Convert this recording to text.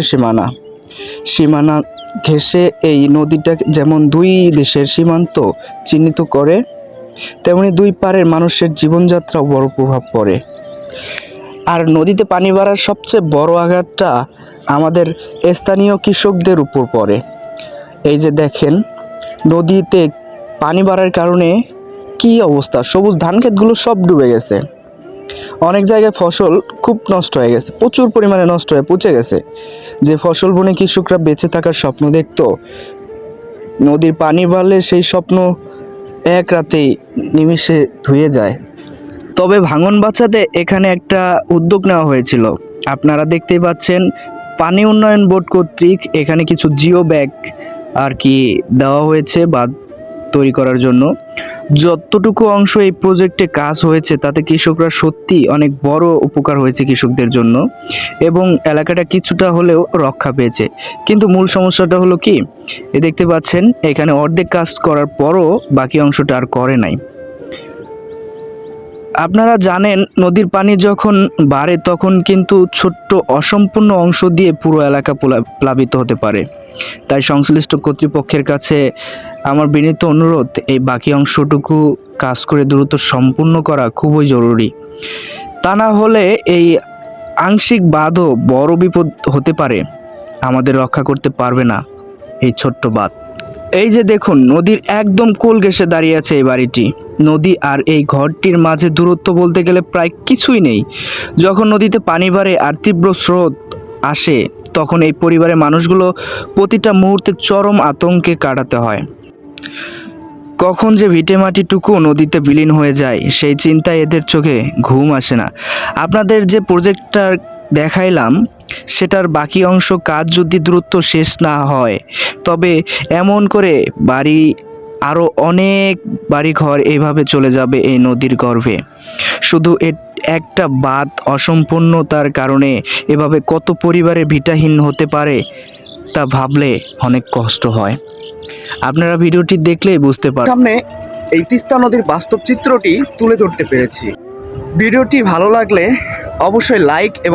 সীমানা সীমানা ঘেঁষে এই নদীটা যেমন দুই দেশের সীমান্ত চিহ্নিত করে, তেমনি দুই পাড়ের মানুষের জীবনযাত্রাও বড় প্রভাব পড়ে। আর নদীতে পানি বাড়ার সবচেয়ে বড় আঘাতটা আমাদের স্থানীয় কৃষকদের উপর পড়ে। এই যে দেখেন, নদীতে পানি বাড়ার কারণে কি অবস্থা, সবুজ ধান ক্ষেতগুলো সব ডুবে গেছে। অনেক জায়গায় ফসল খুব নষ্ট হয়ে গেছে, প্রচুর পরিমাণে নষ্ট হয়ে পচে গেছে। যে ফসল বুনে কৃষকরা বেঁচে থাকার স্বপ্ন দেখতো, নদীর পানি বাড়লে সেই স্বপ্ন এক রাতেই নিমিষে ধুয়ে যায়। তবে ভাঙন বাঁচাতে এখানে একটা উদ্যোগ নেওয়া হয়েছিল। আপনারা দেখতেই পাচ্ছেন, পানি উন্নয়ন বোর্ড কর্তৃক এখানে কিছু জিও ব্যাগ আর কি দেওয়া হয়েছে বাঁধ তৈরি করার জন্য। যতটুকু অংশ এই প্রজেক্টে কাজ হয়েছে তাতে কৃষকরা সত্যি অনেক বড় উপকার হয়েছে কৃষকদের জন্য, এবং এলাকাটা কিছুটা হলেও রক্ষা পেয়েছে। কিন্তু মূল সমস্যাটা হলো কি, দেখতে পাচ্ছেন এখানে অর্ধেক কাজ করার পরও বাকি অংশটা আর করে নাই। আপনারা জানেন, নদীর পানি যখন বাড়ে তখন কিন্তু ছোট্ট অসম্পূর্ণ অংশ দিয়ে পুরো এলাকা প্লাবিত হতে পারে। তাই সংশ্লিষ্ট কর্তৃপক্ষের কাছে আমার বিনীত অনুরোধ, এই বাকি অংশটুকু কাজ করে দ্রুত সম্পূর্ণ করা খুবই জরুরি। তা না হলে এই আংশিক বাঁধও বড় বিপদ হতে পারে, আমাদের রক্ষা করতে পারবে না এই ছোট্ট বাঁধ। এই যে দেখুন, নদীর একদম কোল ঘেঁষে দাঁড়িয়ে আছে এই বাড়িটি। নদী আর এই ঘরটির মাঝে দূরত্ব বলতে গেলে প্রায় কিছুই নেই। যখন নদীতে পানি বাড়ে আর তীব্র স্রোত আসে, তখন এই পরিবারের মানুষগুলো প্রতিটা মুহূর্তে চরম আতঙ্কে কাটাতে হয়। কখন যে ভিটেমাটিটুকু নদীতে বিলীন হয়ে যায় সেই চিন্তায় এদের চোখে ঘুম আসে না। আপনাদের যে প্রজেক্টটা দেখাইলাম সেটার বাকি অংশ কাজ যদি দ্রুত শেষ না হয়, তবে এমন করে বাড়ি আরও অনেক বাড়িঘর এইভাবে চলে যাবে এই নদীর গর্ভে। শুধু একটা বাঁধ অসম্পূর্ণতার কারণে এভাবে কত পরিবারে ভিটাহীন হতে পারে তা ভাবলে অনেক কষ্ট হয়। আপনারা ভিডিওটি দেখলেই বুঝতে পারবেন। সামনে এই তিস্তা নদীর বাস্তব চিত্রটি তুলে ধরতে পেরেছি। ভিডিওটি ভালো লাগলে অবশ্যই লাইক এবং